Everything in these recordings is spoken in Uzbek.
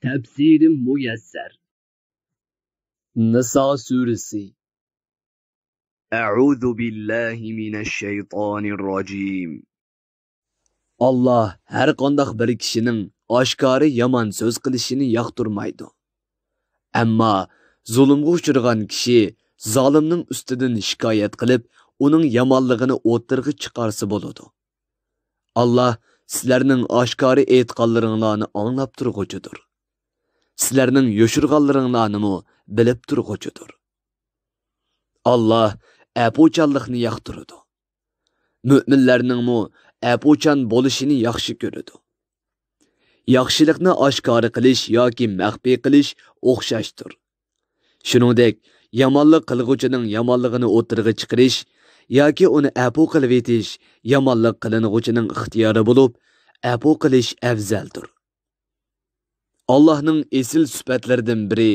Tefsiri Müyesser. Nisa suresi. Eûzu billahi mineşşeytanirracim. Allah her qandaq bir kişinin aşkarı yaman söz qilishini yoqtirmaydi. Ammo zulmga uchragan kishi zolimning ustidan shikoyat qilib, uning yomonligini o'tirg'i chiqarsa bo'ladi. Allah sizlarning oshkori aytganlaringlarni anglab turg'uchidir. Sizlarning yoshirganlaringlarni bilib turg'uchidir. Allah apuchanlikni yoqtiradi. Müminlərning apuchan bo'lishini yaxshi ko'radi. Yaxshilikni oshkora qilish yoki maxfiy qilish o'xshashdir. Shuningdek, yomonlik qilguvchining yomonligini o'tirg'i chiqarish yoki uni apu qilib etish yomonlik qilinuvchining ixtiyori bo'lib, apu qilish afzaldir. Allohning esil sifatlaridan biri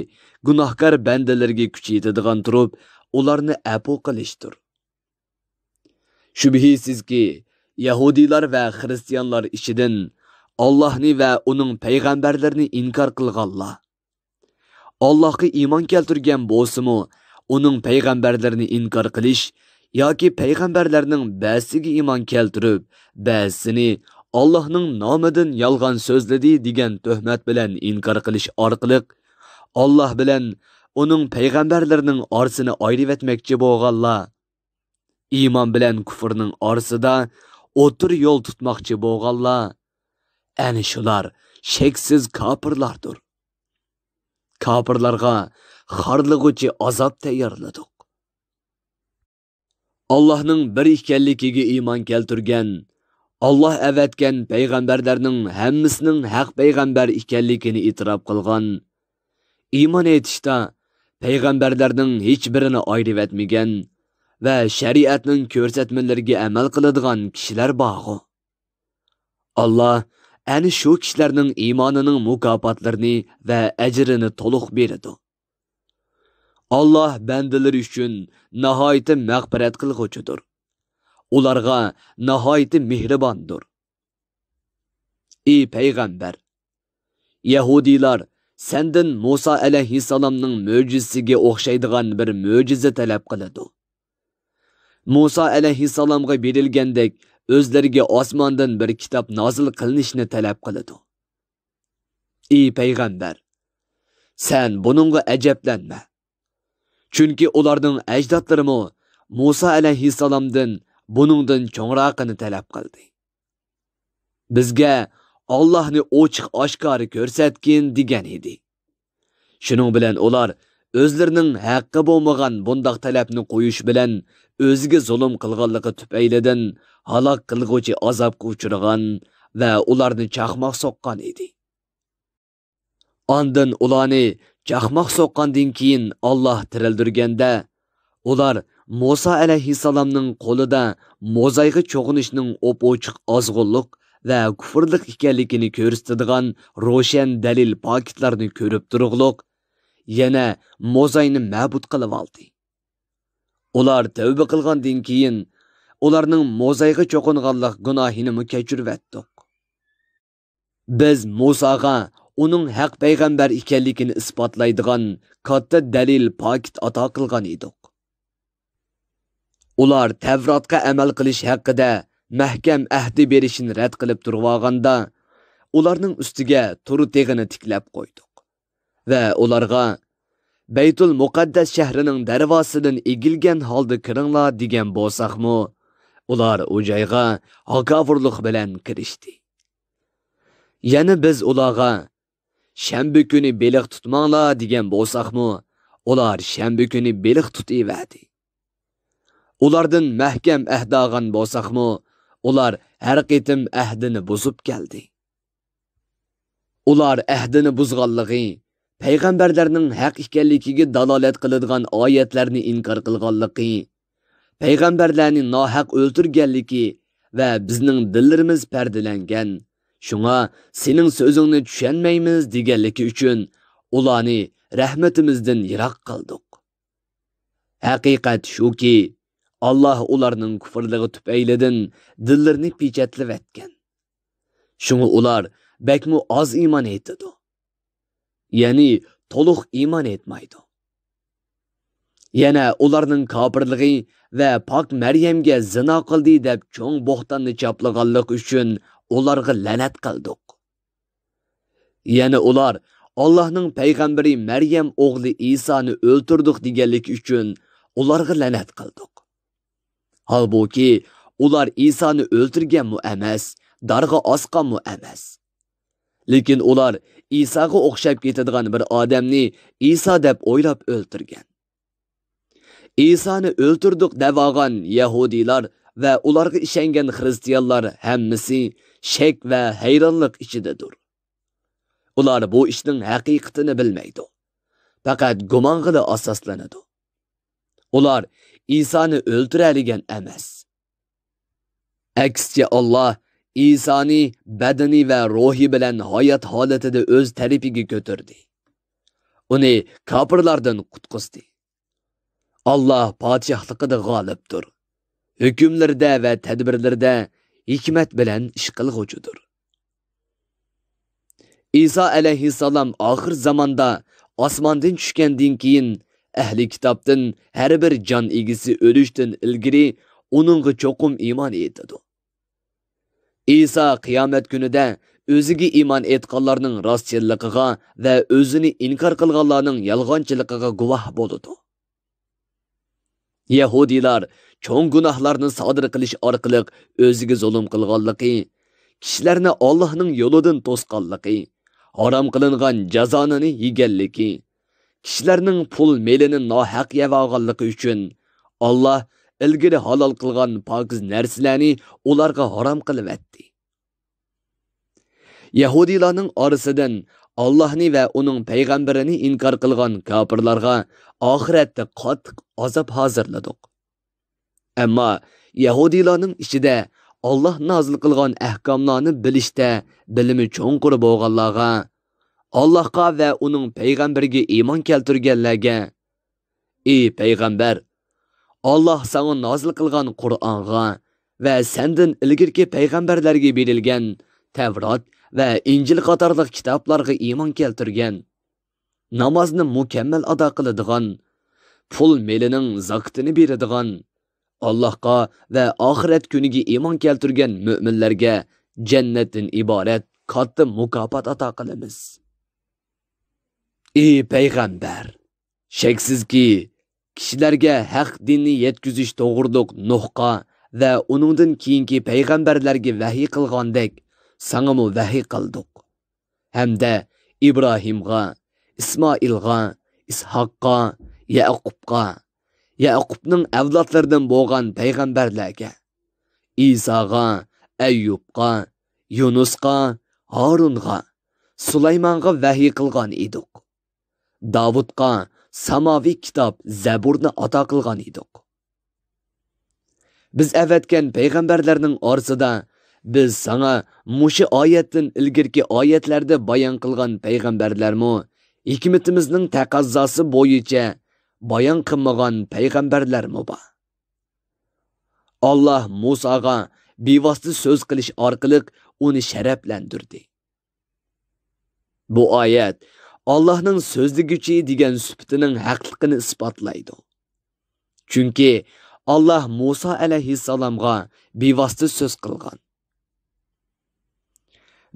gunohkor bandalarga kuch yetadigan turib, ularni apu qilishdir. Shubhisizki, Yahudilar va Xristianlar ichidan Allohni va uning payg'ambarlarini inkor qilganlar. Allohga iymon keltirgan bo'lsa-mu, uning payg'ambarlarini inkor qilish yoki payg'ambarlarning ba'ziga iymon keltirib, ba'zisini Allohning nomidan yolg'on so'zladi degan tuhmat bilan inkor qilish orqali Alloh bilan uning payg'ambarlarining orasini ayirib etmoqchi bo'lganlar. İman bilen kufrning orasida o'tir yo'l tutmoqchi bo'lganlar, ana shular sheksiz kofirlardir. Kofirlarga xorlig'uchi azob tayyorladik. Allohning bir ekanligiga iymon keltirgan, Alloh avatgan payg'ambarlarning hammasining haq payg'ambar ekanligini e'tirof qilgan, iymon etishda payg'ambarlarning hech birini ayirib etmagan ve şeriatning ko'rsatmalariga amal qiladigan kishilar bor. Allah ana shu kishilarning iymonining mukofotlarini va ajrini to'liq beradi. Allah bandalari uchun nihoyat mag'firat qilg'uchidir. Ularga nihoyat mehribondir. Ey payg'ambar, Yahudilar sendan Musa alayhissalomning mo'jizasiga o'xshaydigan bir mo'jiza talab qiladi. Musa alayhissalomga berilgandek o'zlariga osmondan bir kitob nozil qilinishni talab qiladi. Ey payg'ambar, sen buningga ajablanma. Chunki ularning ajdodlari Musa alayhissalomdan buningdan cho'ngroqini talab qildi. Bizga Allohni ochiq oshkora ko'rsatgin degan edi. Shuning bilan ular o'zlarining haqqi bo'lmagan bundoq talabni qo'yish bilan o'ziga zulm qilganligi tufaylidan halok qilguvchi azobga uchragan va ularni chaqmoq soqqan edi. Ondan ularni chaqmoq soqqandan keyin Alloh tirildirganda, ular Musa alayhissalomning qo'lida mo'zayga cho'g'inishning o'p-ochiq ozg'unlik va kufrlik ekanligini ko'rsatadigan ro'shan dalil paketlarni ko'rib turug'liq, yana mo'zayni ma'bud qilib oldi. Ular tövbe qilgandan keyin ularning mo'zayga cho'qinganlik gunohini kechirib etdik. Biz Musaga uning haq payg'ambar ekanligini isbotlaydigan katta dalil paket ato qilgan edik. Ular Tavrotga amal qilish haqida mahkam ahdi berishini rad qilib turganda, ularning ustiga turteg'ini tiklab qo'ydik va ularga Baytul Muqaddas shahrining darvosidan egilgan holda kiringlar degan bo'lsaqmi, ular u joyga haqavurlik bilan kirishdi. Yana biz ularga shanba kuni beliq tutmanglar degan bo'lsaqmi, ular shanba kuni beliq tutaverdi. Ulardan mahkam ahd olgan bo'lsaqmi, ular har qitim ahdini buzib keldi. Ular ahdini buzganligi, payg'ambarlarning haq ekanligiga dalolat qiladigan oyatlarni inkor qilganligi, payg'ambarlarni nohaq o'ltirganligi va bizning dillarimiz pardalangan, shunga sening so'zingni tushunmaymiz deganligi uchun ularni rahmatimizdan yiroq qildik. Haqiqat shuki, Allah ularning kufrligi tufaylidan dillarini pechatlab etgan. Shunga ular bakmu oz iymon etdi. ya'ni to'liq iymon etmaydi. Yana ularning kofirligi va pok Maryamga zina qildi deb cho'ng bo'xtonni chaplaganlik uchun ularga la'nat qildik. Yana ular Allohning payg'ambari Maryam o'g'li Isoni o'ltirdik deganlik uchun ularga la'nat qildik. Halbuki ular Isoni o'ltirganmi emas, darga osqanmi emas. Lekin ular Isoga o'xshab ketadigan bir odamni Iso deb o'ylab o'ltirgan. Isoni o'ltirdik deb olgan Yahudilar va ularga ishongan xristianlar hammasi shak va hayronlik ichidadir. Ular bu ishning haqiqatini bilmaydi. Faqat gumong'ida asoslanadi. Ular Isoni o'ltiradigan emas. Aksicha Alloh Isoni badani va ruhi bilan hayot holatida o'z tarafiga ko'tardi. Uni kofirlardan qutqizdi. Allah podshohligida g'olibdir. Hukmlarda va tadbirlarda hikmat bilan ish qilg'uchidir. İsa alayhissalom oxir zamonda osmondan tushgandan keyin ahli kitobdan har bir jon egisi o'lishdan ilgari uningga cho'qim iymon etadi. İsa qiyomat kunida o'ziga iymon etganlarning rostchilligiga va o'zini inkor qilganlarning yolg'onchiligiga guvoh bo'ladi. Yahudilar cho'ng gunohlarni sodir qilish orqali o'ziga zulm qilganligi, kishilarni Allohning yo'lidan to'sqanligi, harom qilingan jazonini yeganligi, kishilarning pul melini nohaq yevaganligi uchun Alloh ilgari halol qilgan pokiz narsalarni ularga harom qilib etdi. Yahudilarning orasidan Allohni va uning payg'ambarini inkor qilgan kofirlarga oxiratda qattiq azob hozirladik. Ammo Yahudilarning ichida Allah nazil qilgan ahkomlarni bilishda bilimi cho'nqur bo'lganlarga, Allohga va uning payg'ambariga iymon keltirganlarga: "Ey payg'ambar, Alloh sana nazil qilgan Qur'onga va sendan ilgirki payg'ambarlarga berilgan Tavrat va Injil qatorliq kitoblarga iymon keltirgan, namozni mukammal ado qiladigan, pul melining zakotini beradigan, Allohga va oxirat kuniga iymon keltirgan mu'minlarga jannatdan iborat katta mukofot ato qilamiz." Ey payg'ambar, shaksizki kishilarga haq dinni yetkazish to'g'riliq Nuhqa va uningdan keyingi payg'ambarlarga vahiy qilgandek sanamu vahiy qildik. Hamda Ibrohimga, Ismoilga, Ishoqqa, Yaqubga, Yaqubning avlodlaridan bo'lgan payg'ambarlarga, Isoga, Ayyubga, Yunusga, Harunga, Sulaymonga vahiy qilgan edik. Davudga samaviy kitob Zaburni ato qilgan edik. Biz avatgan payg'ambarlarning orasida biz sana mushi oyatdan ilgirki oyatlarda bayon qilgan payg'ambarlarmi hikmatimizning taqozosi bo'yicha bayon qilmagan payg'ambarlarmi bor? Alloh Musoga bevosita so'z qilish orqali uni sharaflantirdi. Bu oyat Allohning so'zliguchi degan sifatining haqliqini isbotlaydi. Chunki Alloh Musa alayhissalomga bevosita so'z qilgan.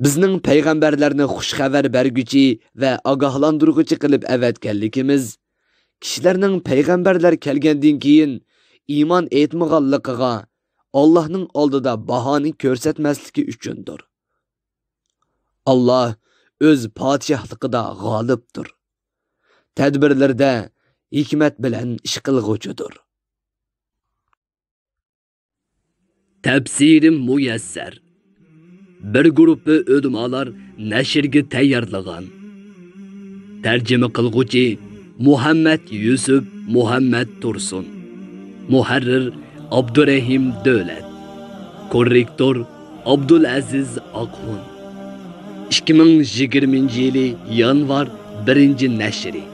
Bizning payg'ambarlarni xush xabar berguchi va ogohlantiruvchi qilib avatganligimiz kishilarning payg'ambarlar kelgandan keyin iymon etmaganligiga Allohning oldida bahoni ko'rsatmasligi uchundir. Alloh o'z podshohligida g'olibdir. Tadbirlarda hikmat bilan ish qilg'uchidir. Tafsirim muyassar. Bir guruhi ulamolar nashrga tayyorlagan. Tarjima qilguvchi Muhammad Yusuf Muhammad Tursun. Muharrir Abdurrahim Davlat. Korrektor Abdulaziz Oqxon. 2020 yanvar 1 nashri.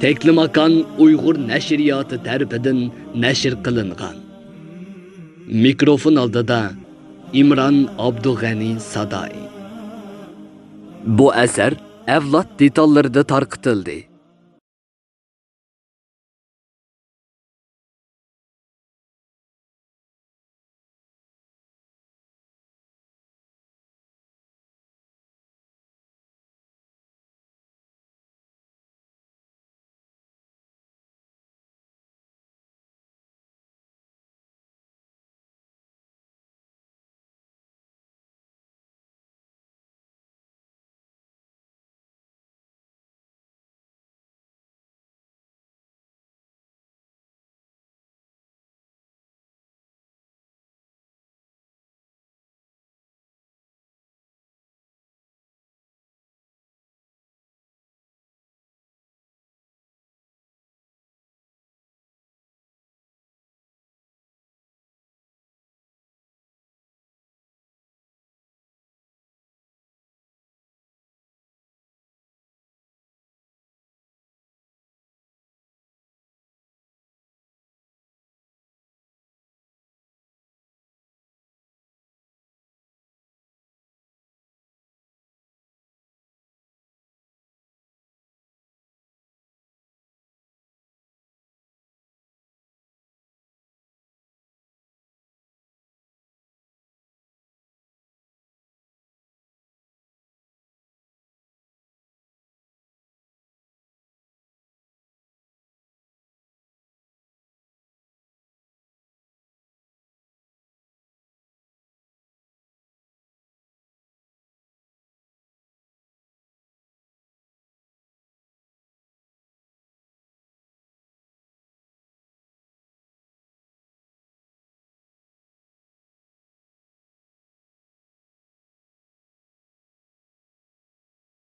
Teklimakan Uyg'ur nashriyoti tarafidan nashr qilingan. Mikrofon oldida İmran Abdug'ani Sadai. Bu asar avlod detallarida tarqitildi.